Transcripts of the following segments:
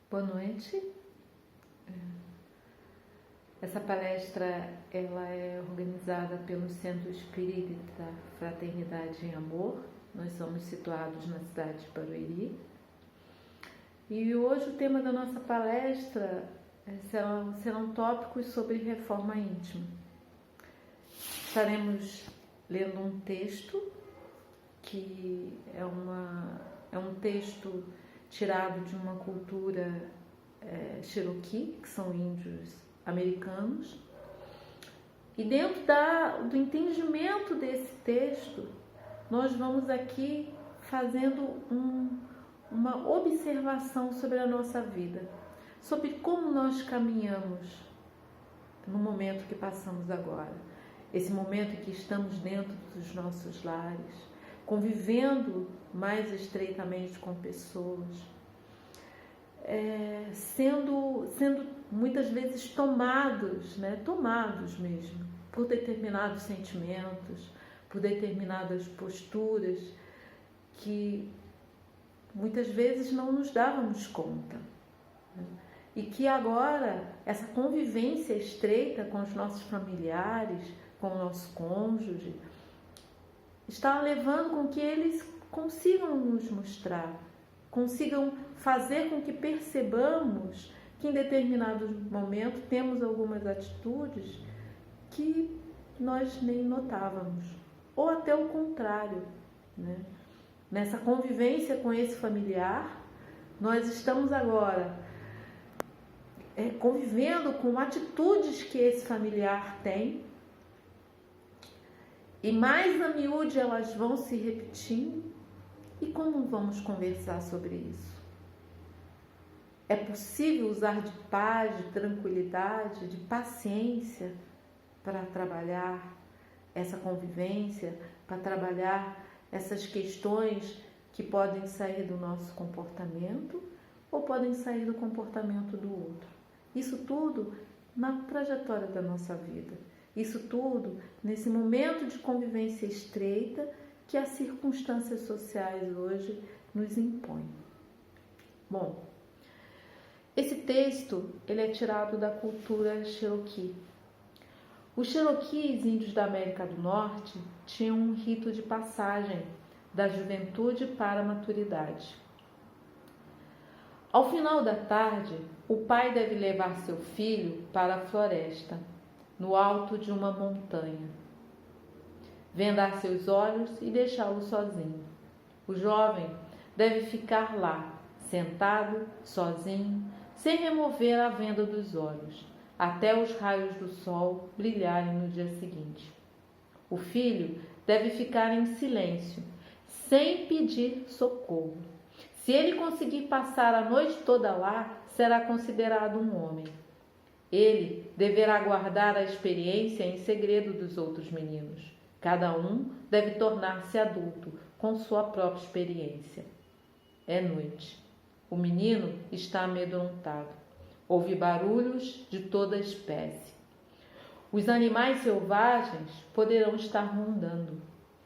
Boa noite. Essa palestra ela é organizada pelo Centro Espírita Fraternidade em Amor. Nós somos situados na cidade de Barueri. E hoje o tema da nossa palestra serão tópicos sobre reforma íntima. Estaremos lendo um texto que é um texto tirado de uma cultura Cherokee, que são índios americanos. E dentro do entendimento desse texto, nós vamos aqui fazendo uma observação sobre a nossa vida, sobre como nós caminhamos no momento que passamos agora, esse momento em que estamos dentro dos nossos lares, convivendo mais estreitamente com pessoas, sendo muitas vezes tomados mesmo, por determinados sentimentos, por determinadas posturas que muitas vezes não nos dávamos conta. E que agora essa convivência estreita com os nossos familiares, com o nosso cônjuge, está levando com que eles consigam nos mostrar, consigam fazer com que percebamos que em determinado momento temos algumas atitudes que nós nem notávamos, ou até o contrário, né? Nessa convivência com esse familiar, nós estamos agora convivendo com atitudes que esse familiar tem, e mais a miúde elas vão se repetindo. E como vamos conversar sobre isso? É possível usar de paz, de tranquilidade, de paciência para trabalhar essa convivência, para trabalhar essas questões que podem sair do nosso comportamento ou podem sair do comportamento do outro? Isso tudo na trajetória da nossa vida. Isso tudo nesse momento de convivência estreita que as circunstâncias sociais hoje nos impõem. Bom, esse texto ele é tirado da cultura Cherokee. Os Cherokees, índios da América do Norte, tinham um rito de passagem da juventude para a maturidade. Ao final da tarde, o pai deve levar seu filho para a floresta, no alto de uma montanha, vendar seus olhos e deixá-lo sozinho. O jovem deve ficar lá, sentado, sozinho, sem remover a venda dos olhos, até os raios do sol brilharem no dia seguinte. O filho deve ficar em silêncio, sem pedir socorro. Se ele conseguir passar a noite toda lá, será considerado um homem. Ele deverá guardar a experiência em segredo dos outros meninos. Cada um deve tornar-se adulto com sua própria experiência. É noite. O menino está amedrontado. Ouve barulhos de toda espécie. Os animais selvagens poderão estar rondando.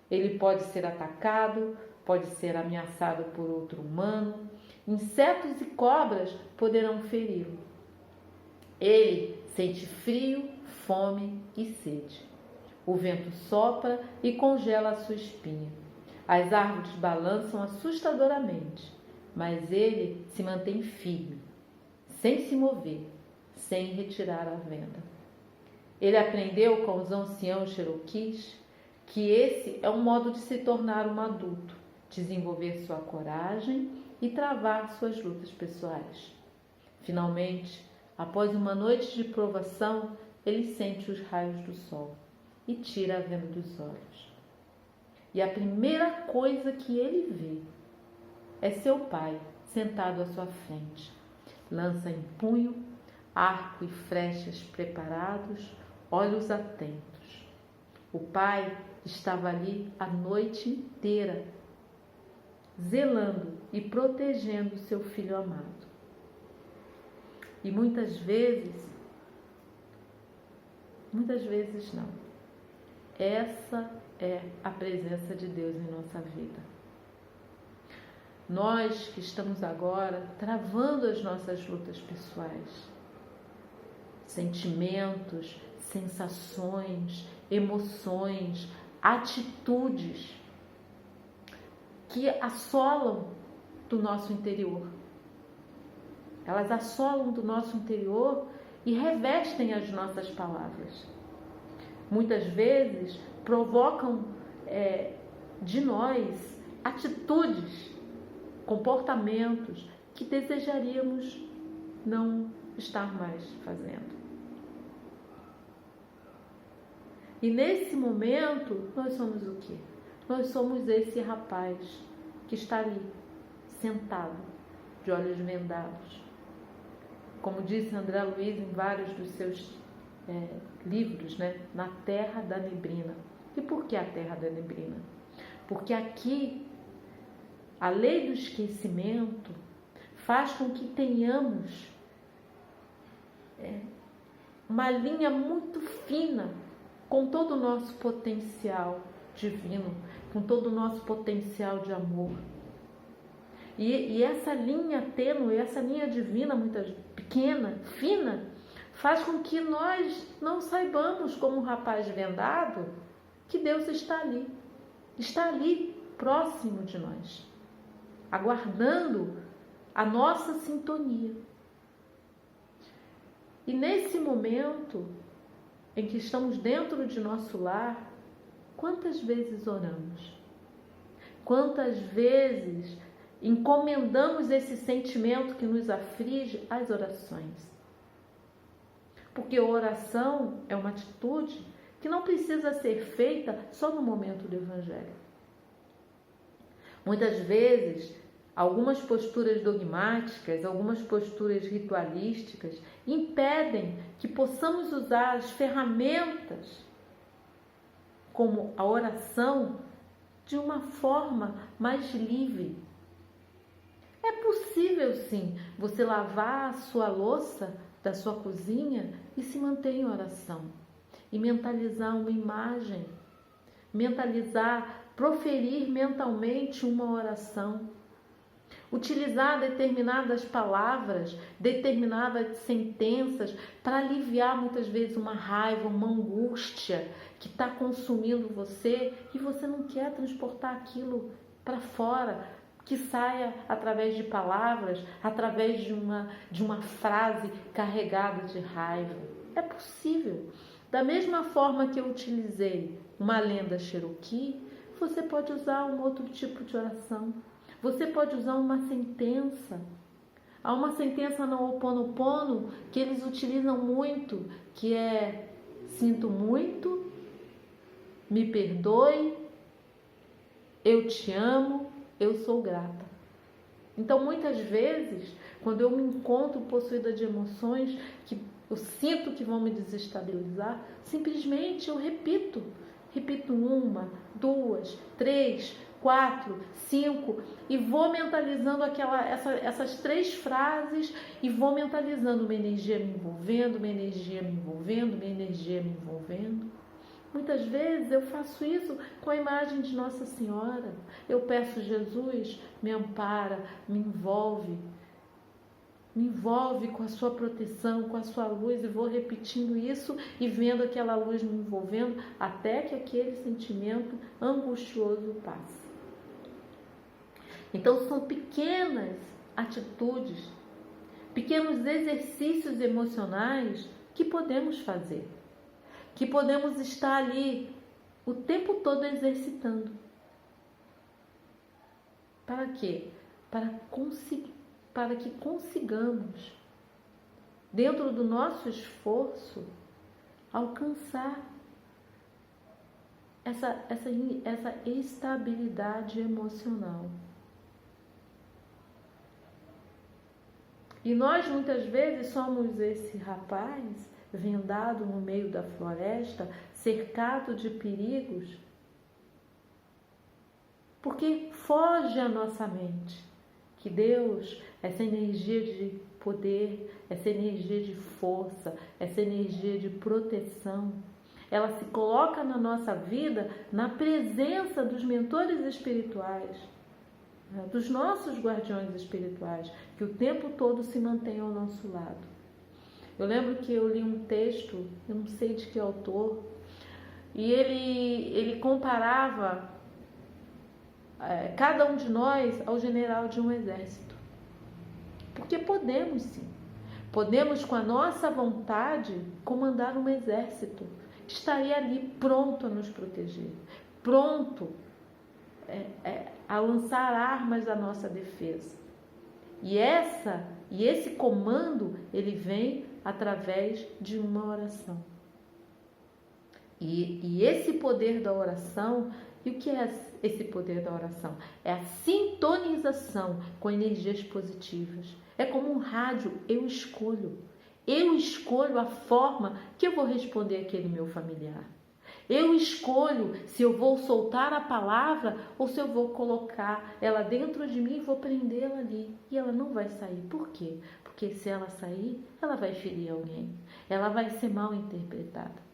Ele pode ser atacado, pode ser ameaçado por outro humano. Insetos e cobras poderão feri-lo. Ele sente frio, fome e sede. O vento sopra e congela a sua espinha. As árvores balançam assustadoramente, mas ele se mantém firme, sem se mover, sem retirar a venda. Ele aprendeu com os anciãos Cherokees que esse é um modo de se tornar um adulto, desenvolver sua coragem e travar suas lutas pessoais. Finalmente, após uma noite de provação, ele sente os raios do sol e tira a venda dos olhos. E a primeira coisa que ele vê é seu pai sentado à sua frente, lança em punho, arco e flechas preparados, olhos atentos. O pai estava ali a noite inteira, zelando e protegendo seu filho amado. E muitas vezes não. Essa é a presença de Deus em nossa vida. nós que estamos agora travando as nossas lutas pessoais, sentimentos, sensações, emoções, atitudes que assolam do nosso interior. Elas assolam do nosso interior e revestem as nossas palavras. Muitas vezes provocam de nós atitudes, comportamentos que desejaríamos não estar mais fazendo. E nesse momento, nós somos o quê? Nós somos esse rapaz que está ali, sentado, de olhos vendados. Como disse André Luiz em vários dos seus livros, né? Na terra da neblina. E por que a terra da neblina? Porque aqui, a lei do esquecimento faz com que tenhamos uma linha muito fina com todo o nosso potencial divino, com todo o nosso potencial de amor. E essa linha tênue, essa linha divina, muito pequena, fina, faz com que nós não saibamos, como um rapaz vendado, que Deus está ali, próximo de nós, aguardando a nossa sintonia. E nesse momento em que estamos dentro de nosso lar, quantas vezes oramos? Quantas vezes encomendamos esse sentimento que nos aflige às orações? Porque a oração é uma atitude que não precisa ser feita só no momento do Evangelho. Muitas vezes, algumas posturas dogmáticas, algumas posturas ritualísticas impedem que possamos usar as ferramentas como a oração de uma forma mais livre. É possível, sim, você lavar a sua louça da sua cozinha e se manter em oração. E mentalizar uma imagem. Proferir mentalmente uma oração. Utilizar determinadas palavras, determinadas sentenças para aliviar muitas vezes uma raiva, uma angústia que está consumindo você e você não quer transportar aquilo para fora, que saia através de palavras, através de uma frase carregada de raiva. É possível. Da mesma forma que eu utilizei uma lenda Cherokee, você pode usar um outro tipo de oração. Você pode usar uma sentença. Há uma sentença no Ho Oponopono que eles utilizam muito, que é: sinto muito, me perdoe, eu te amo, eu sou grata. Então, muitas vezes, quando eu me encontro possuída de emoções que eu sinto que vão me desestabilizar, simplesmente eu repito 1, 2, 3, 4, 5 e vou mentalizando essas 3 frases e vou mentalizando uma energia me envolvendo, uma energia me envolvendo, uma energia me envolvendo. Muitas vezes eu faço isso com a imagem de Nossa Senhora. Eu peço: Jesus, me ampara, me envolve com a sua proteção, com a sua luz, e vou repetindo isso e vendo aquela luz me envolvendo até que aquele sentimento angustioso passe. Então são pequenas atitudes, pequenos exercícios emocionais que podemos fazer, que podemos estar ali o tempo todo exercitando. Para quê? Para que consigamos, dentro do nosso esforço, alcançar essa estabilidade emocional. E nós muitas vezes somos esse rapaz vendado no meio da floresta, cercado de perigos, porque foge à nossa mente que Deus, essa energia de poder, essa energia de força, essa energia de proteção, ela se coloca na nossa vida na presença dos mentores espirituais. né, dos nossos guardiões espirituais, que o tempo todo se mantenham ao nosso lado. Eu lembro que eu li um texto, eu não sei de que autor, e ele comparava cada um de nós ao general de um exército. Porque podemos sim. Podemos, com a nossa vontade, comandar um exército que estaria ali pronto a nos proteger, pronto a lançar armas à nossa defesa. E esse comando, ele vem através de uma oração. E esse poder da oração, e o que é esse poder da oração? É a sintonização com energias positivas. É como um rádio, eu escolho a forma que eu vou responder àquele meu familiar. Eu escolho se eu vou soltar a palavra ou se eu vou colocar ela dentro de mim e vou prendê-la ali. E ela não vai sair. Por quê? Porque se ela sair, ela vai ferir alguém. Ela vai ser mal interpretada.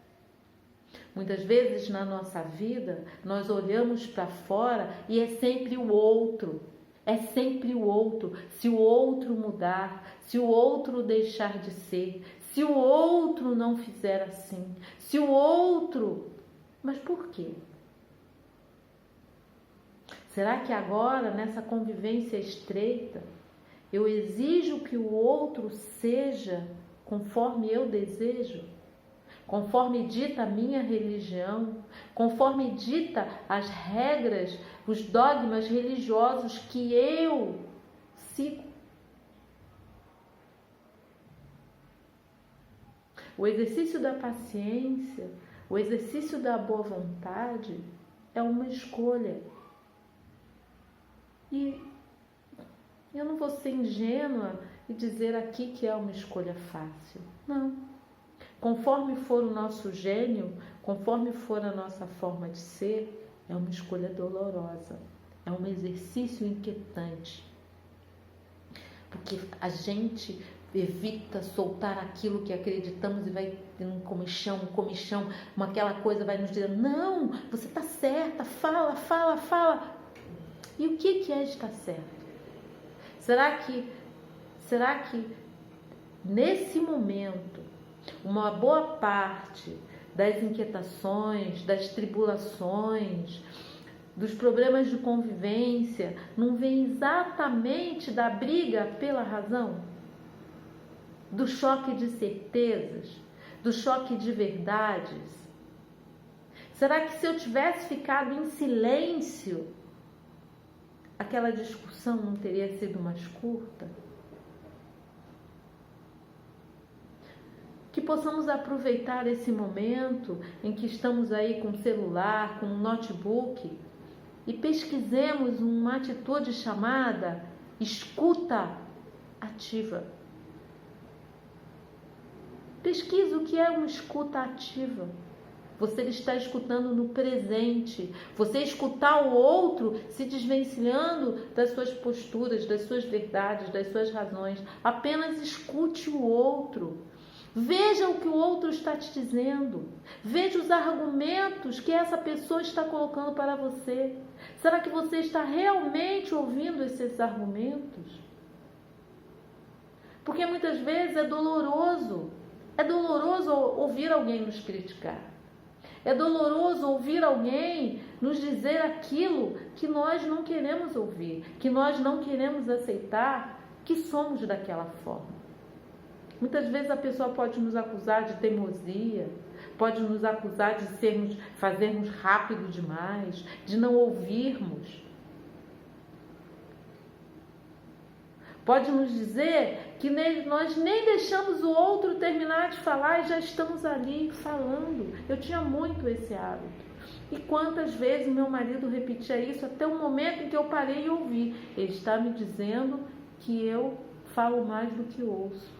Muitas vezes na nossa vida, nós olhamos para fora e é sempre o outro. É sempre o outro. Se o outro mudar, se o outro deixar de ser, se o outro não fizer assim, se o outro... Mas por quê? Será que agora, nessa convivência estreita, eu exijo que o outro seja conforme eu desejo? Conforme dita a minha religião, conforme dita as regras, os dogmas religiosos que eu sigo. O exercício da paciência, o exercício da boa vontade é uma escolha. E eu não vou ser ingênua e dizer aqui que é uma escolha fácil. Não. Conforme for o nosso gênio, conforme for a nossa forma de ser, é uma escolha dolorosa, é um exercício inquietante. Porque a gente evita soltar aquilo que acreditamos e vai tendo um comichão, aquela coisa vai nos dizer, não, você está certa, fala. E o que é estar certo? Será que nesse momento, uma boa parte das inquietações, das tribulações, dos problemas de convivência, não vem exatamente da briga pela razão? Do choque de certezas, do choque de verdades? Será que se eu tivesse ficado em silêncio, aquela discussão não teria sido mais curta? Que possamos aproveitar esse momento em que estamos aí com o celular, com o notebook e pesquisemos uma atitude chamada escuta ativa. Pesquise o que é uma escuta ativa. Você está escutando no presente. Você escutar o outro se desvencilhando das suas posturas, das suas verdades, das suas razões. Apenas escute o outro. Veja o que o outro está te dizendo. Veja os argumentos que essa pessoa está colocando para você. Será que você está realmente ouvindo esses argumentos? Porque muitas vezes é doloroso. É doloroso ouvir alguém nos criticar. É doloroso ouvir alguém nos dizer aquilo que nós não queremos ouvir, que nós não queremos aceitar, que somos daquela forma. Muitas vezes a pessoa pode nos acusar de teimosia, pode nos acusar de fazermos rápido demais, de não ouvirmos. Pode nos dizer que nós nem deixamos o outro terminar de falar e já estamos ali falando. Eu tinha muito esse hábito. E quantas vezes meu marido repetia isso até o momento em que eu parei e ouvi. Ele está me dizendo que eu falo mais do que ouço.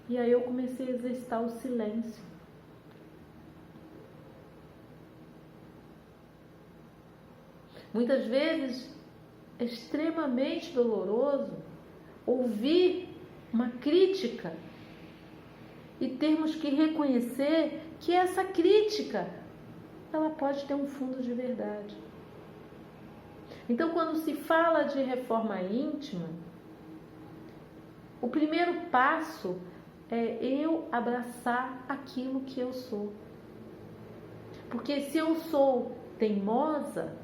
E aí eu comecei a exercitar o silêncio. Muitas vezes é extremamente doloroso ouvir uma crítica e termos que reconhecer que essa crítica ela pode ter um fundo de verdade. Então, quando se fala de reforma íntima, o primeiro passo é eu abraçar aquilo que eu sou. Porque se eu sou teimosa,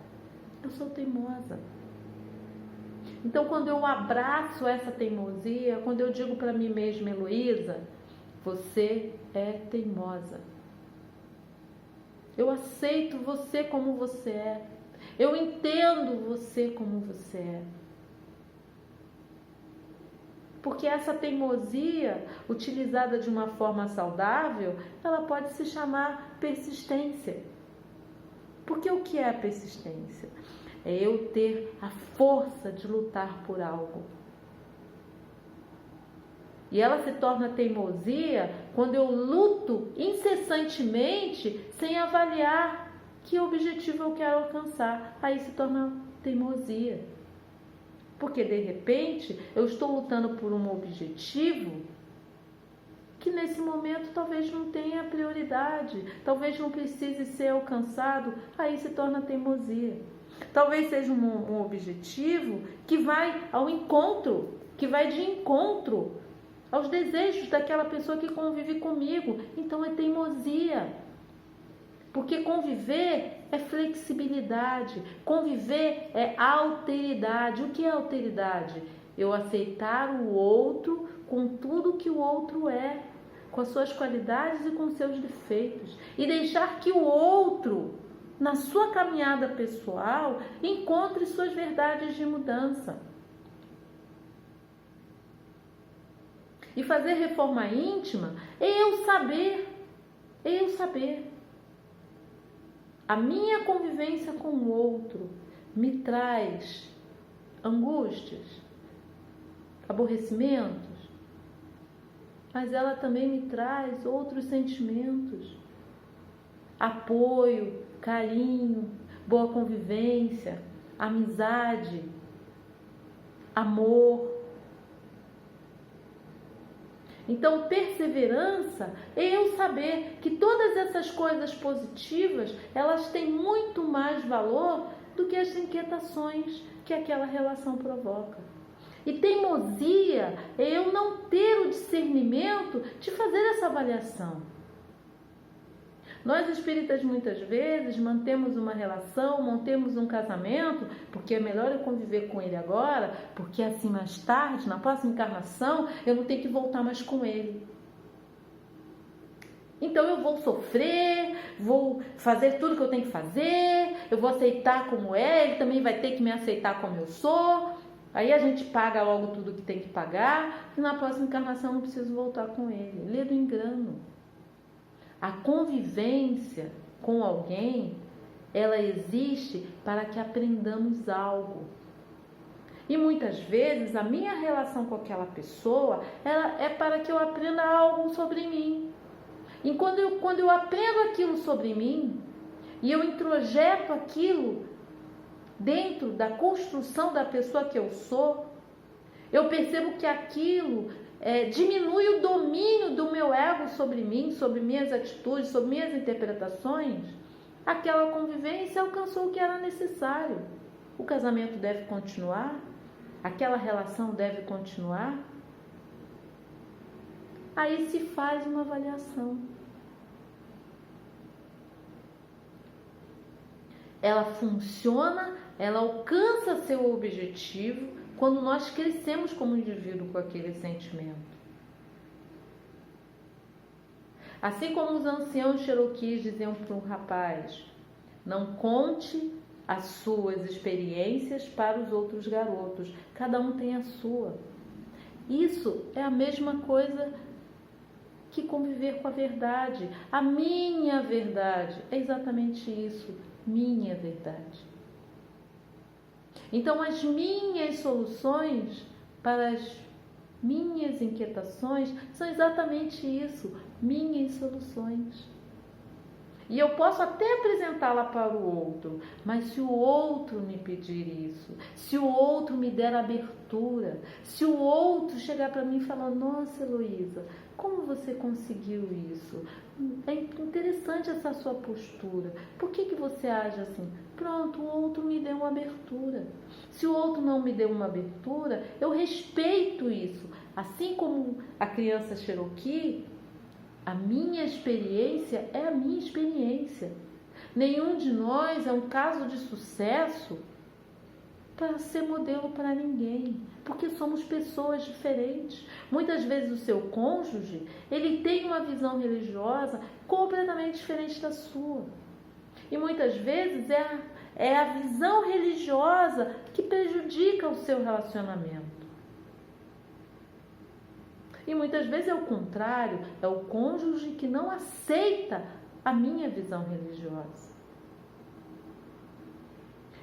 eu sou teimosa. Então, quando eu abraço essa teimosia, quando eu digo para mim mesma, Heloísa, você é teimosa. Eu aceito você como você é. Eu entendo você como você é. Porque essa teimosia, utilizada de uma forma saudável, ela pode se chamar persistência. Porque o que é a persistência? É eu ter a força de lutar por algo. E ela se torna teimosia quando eu luto incessantemente sem avaliar que objetivo eu quero alcançar. Aí se torna teimosia. Porque de repente eu estou lutando por um objetivo que nesse momento talvez não tenha prioridade, talvez não precise ser alcançado, aí se torna teimosia. Talvez seja um objetivo que vai ao encontro, que vai de encontro aos desejos daquela pessoa que convive comigo, então é teimosia. Porque conviver é flexibilidade, conviver é alteridade. O que é alteridade? Eu aceitar o outro com tudo que o outro é, com as suas qualidades e com os seus defeitos. E deixar que o outro, na sua caminhada pessoal, encontre suas verdades de mudança. E fazer reforma íntima é eu saber. A minha convivência com o outro me traz angústias, aborrecimentos, mas ela também me traz outros sentimentos, apoio, carinho, boa convivência, amizade, amor. Então, perseverança é eu saber que todas essas coisas positivas, elas têm muito mais valor do que as inquietações que aquela relação provoca. E teimosia é eu não ter o discernimento de fazer essa avaliação. Nós espíritas muitas vezes mantemos uma relação, mantemos um casamento, porque é melhor eu conviver com ele agora, porque assim mais tarde, na próxima encarnação, eu não tenho que voltar mais com ele. Então eu vou sofrer, vou fazer tudo que eu tenho que fazer, eu vou aceitar como é, ele também vai ter que me aceitar como eu sou. Aí a gente paga logo tudo que tem que pagar, e na próxima encarnação eu não preciso voltar com ele. Lê do engano. A convivência com alguém, ela existe para que aprendamos algo. E muitas vezes a minha relação com aquela pessoa, ela é para que eu aprenda algo sobre mim. E quando eu aprendo aquilo sobre mim, e eu introjeto aquilo dentro da construção da pessoa que eu sou, eu percebo que aquilo diminui o domínio do meu ego sobre mim, sobre minhas atitudes, sobre minhas interpretações. Aquela convivência alcançou o que era necessário. O casamento deve continuar? Aquela relação deve continuar? Aí se faz uma avaliação. Ela funciona, ela alcança seu objetivo quando nós crescemos como indivíduo com aquele sentimento. Assim como os anciãos cherokees diziam para um rapaz: não conte as suas experiências para os outros garotos, cada um tem a sua. Isso é a mesma coisa que conviver com a verdade. A minha verdade é exatamente isso, minha verdade. Então, as minhas soluções para as minhas inquietações são exatamente isso, minhas soluções. E eu posso até apresentá-la para o outro, mas se o outro me pedir isso, se o outro me der abertura, se o outro chegar para mim e falar: nossa, Heloísa, como você conseguiu isso? É interessante essa sua postura. Por que você age assim? Pronto, o outro me deu uma abertura. Se o outro não me deu uma abertura, eu respeito isso. Assim como a criança Cherokee, a minha experiência é a minha experiência. Nenhum de nós é um caso de sucesso para ser modelo para ninguém, porque somos pessoas diferentes. Muitas vezes o seu cônjuge, ele tem uma visão religiosa completamente diferente da sua. E muitas vezes é a visão religiosa que prejudica o seu relacionamento. E muitas vezes é o contrário, é o cônjuge que não aceita a minha visão religiosa.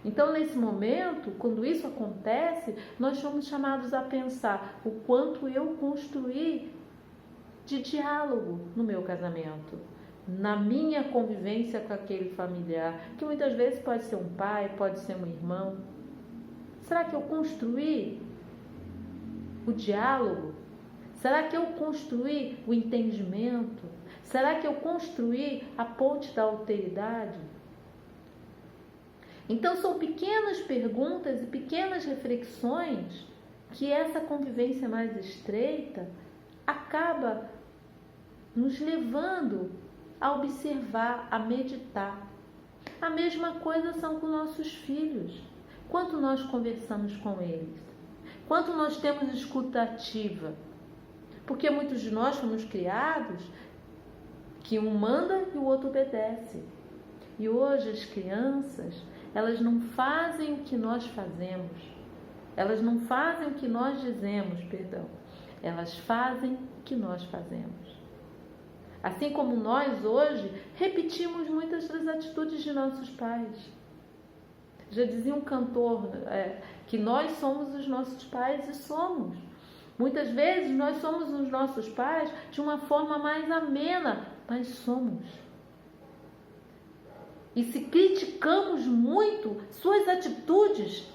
Então, nesse momento, quando isso acontece, nós somos chamados a pensar o quanto eu construí de diálogo no meu casamento, na minha convivência com aquele familiar, que muitas vezes pode ser um pai, pode ser um irmão. Será que eu construí o diálogo? Será que eu construí o entendimento? Será que eu construí a ponte da alteridade? Então, são pequenas perguntas e pequenas reflexões que essa convivência mais estreita acaba nos levando a observar, a meditar. A mesma coisa são com nossos filhos. Quanto nós conversamos com eles? Quanto nós temos escuta ativa? Porque muitos de nós fomos criados que um manda e o outro obedece. E hoje as crianças, elas não fazem o que nós fazemos. Elas não fazem o que nós dizemos, perdão. Elas fazem o que nós fazemos. Assim como nós hoje repetimos muitas das atitudes de nossos pais. Já dizia um cantor que nós somos os nossos pais e somos. Muitas vezes nós somos os nossos pais de uma forma mais amena, mas somos. E se criticamos muito suas atitudes,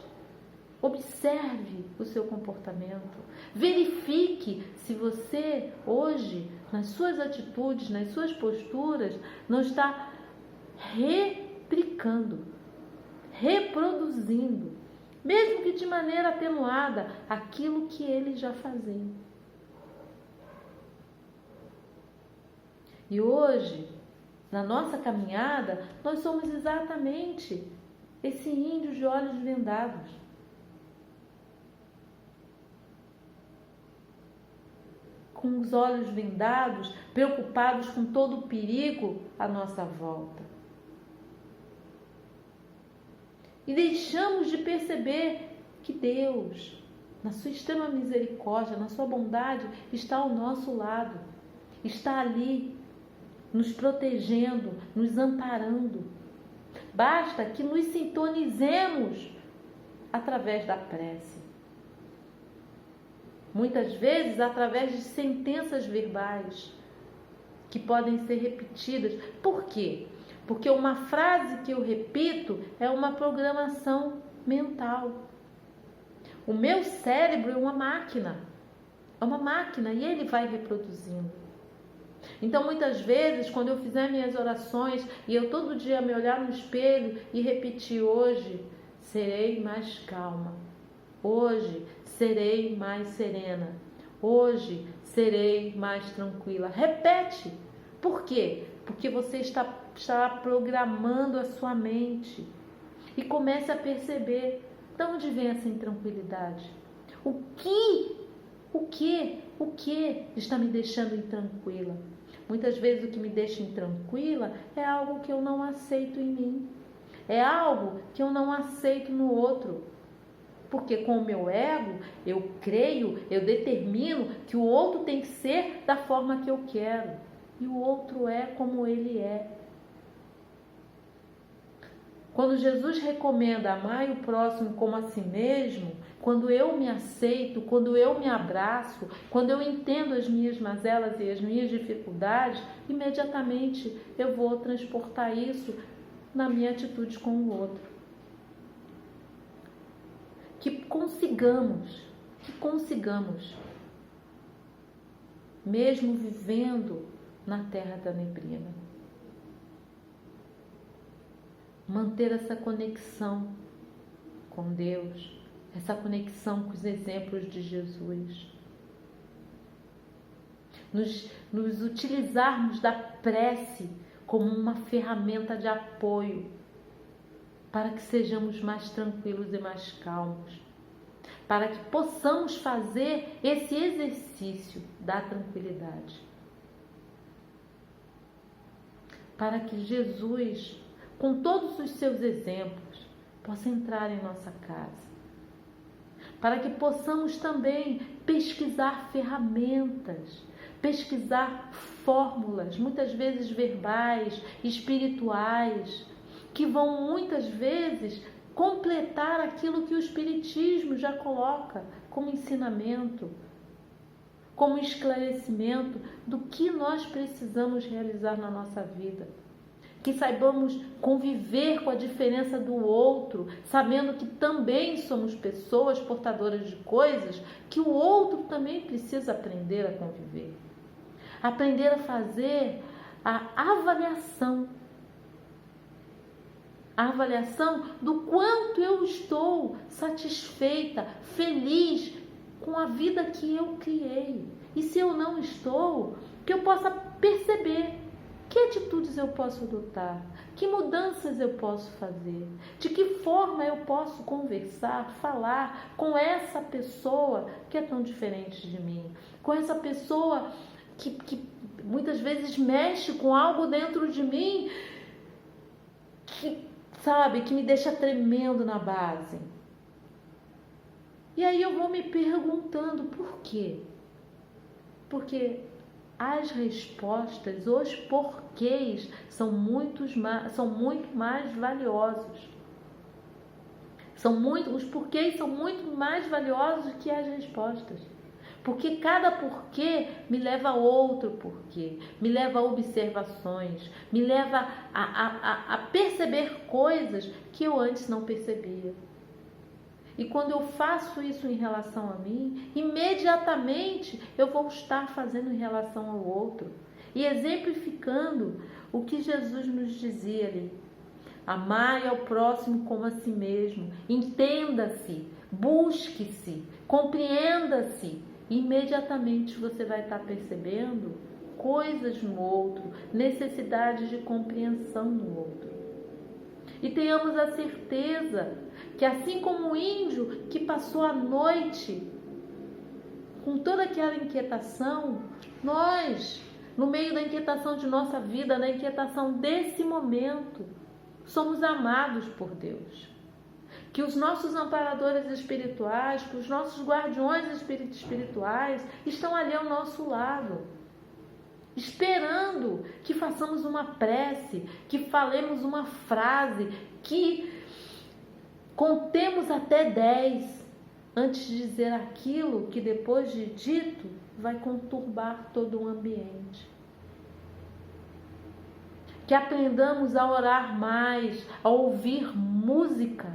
observe o seu comportamento. Verifique se você hoje, nas suas atitudes, nas suas posturas, não está replicando, reproduzindo, mesmo que de maneira atenuada, aquilo que eles já faziam. E hoje, na nossa caminhada, nós somos exatamente esse índio de olhos vendados. Com os olhos vendados, preocupados com todo o perigo à nossa volta. E deixamos de perceber que Deus, na sua extrema misericórdia, na sua bondade, está ao nosso lado. Está ali, nos protegendo, nos amparando. Basta que nos sintonizemos através da prece. Muitas vezes através de sentenças verbais que podem ser repetidas. Por quê? Porque uma frase que eu repito é uma programação mental. O meu cérebro é uma máquina e ele vai reproduzindo. Então, muitas vezes, quando eu fizer minhas orações e eu todo dia me olhar no espelho e repetir: hoje serei mais calma, hoje serei mais serena, hoje serei mais tranquila. Repete. Por quê? Porque você está programando a sua mente. E comece a perceber de onde vem essa intranquilidade. O que está me deixando intranquila? Muitas vezes o que me deixa intranquila é algo que eu não aceito em mim. É algo que eu não aceito no outro. Porque com o meu ego, eu creio, eu determino que o outro tem que ser da forma que eu quero. E o outro é como ele é. Quando Jesus recomenda amar o próximo como a si mesmo, quando eu me aceito, quando eu me abraço, quando eu entendo as minhas mazelas e as minhas dificuldades, imediatamente eu vou transportar isso na minha atitude com o outro. Que consigamos, mesmo vivendo na terra da neblina, manter essa conexão com Deus, essa conexão com os exemplos de Jesus. Nos utilizarmos da prece como uma ferramenta de apoio para que sejamos mais tranquilos e mais calmos, para que possamos fazer esse exercício da tranquilidade, para que Jesus, com todos os seus exemplos, possa entrar em nossa casa, para que possamos também pesquisar ferramentas, pesquisar fórmulas, muitas vezes verbais, espirituais, que vão muitas vezes completar aquilo que o Espiritismo já coloca como ensinamento, como esclarecimento do que nós precisamos realizar na nossa vida. Que saibamos conviver com a diferença do outro, sabendo que também somos pessoas portadoras de coisas que o outro também precisa aprender a conviver. Aprender a fazer a avaliação do quanto eu estou satisfeita, feliz com a vida que eu criei. E se eu não estou, que eu possa perceber que atitudes eu posso adotar, que mudanças eu posso fazer, de que forma eu posso conversar, falar com essa pessoa que é tão diferente de mim, com essa pessoa que muitas vezes mexe com algo dentro de mim que me deixa tremendo na base. E aí eu vou me perguntando por quê? Porque as respostas, os porquês são muito mais valiosos. Os porquês são muito mais valiosos que as respostas. Porque cada porquê me leva a outro porquê, me leva a observações, me leva a perceber coisas que eu antes não percebia. E quando eu faço isso em relação a mim, imediatamente eu vou estar fazendo em relação ao outro. E exemplificando o que Jesus nos dizia ali. Amai ao próximo como a si mesmo. Entenda-se, busque-se, compreenda-se. Imediatamente você vai estar percebendo coisas no outro, necessidades de compreensão no outro. E tenhamos a certeza que assim como o índio que passou a noite com toda aquela inquietação, nós, no meio da inquietação de nossa vida, na inquietação desse momento, somos amados por Deus. Que os nossos amparadores espirituais, que os nossos guardiões espirituais estão ali ao nosso lado, esperando que façamos uma prece, que falemos uma frase, que contemos até 10 antes de dizer aquilo que depois de dito vai conturbar todo o ambiente. Que aprendamos a orar mais, a ouvir músicas,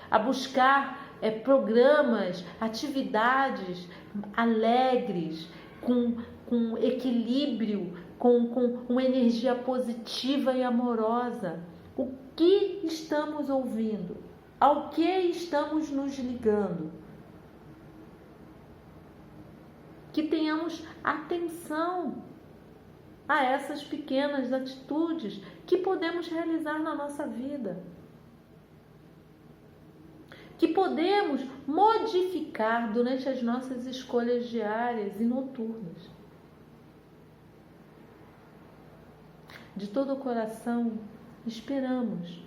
a buscar programas, atividades alegres, com equilíbrio, com uma energia positiva e amorosa. O que estamos ouvindo? Ao que estamos nos ligando? Que tenhamos atenção a essas pequenas atitudes que podemos realizar na nossa vida, que podemos modificar durante as nossas escolhas diárias e noturnas. De todo o coração, esperamos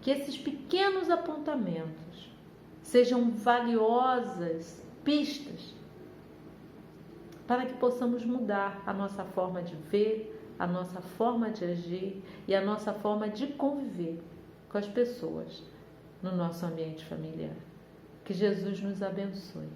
que esses pequenos apontamentos sejam valiosas pistas para que possamos mudar a nossa forma de ver, a nossa forma de agir e a nossa forma de conviver com as pessoas no nosso ambiente familiar. Que Jesus nos abençoe.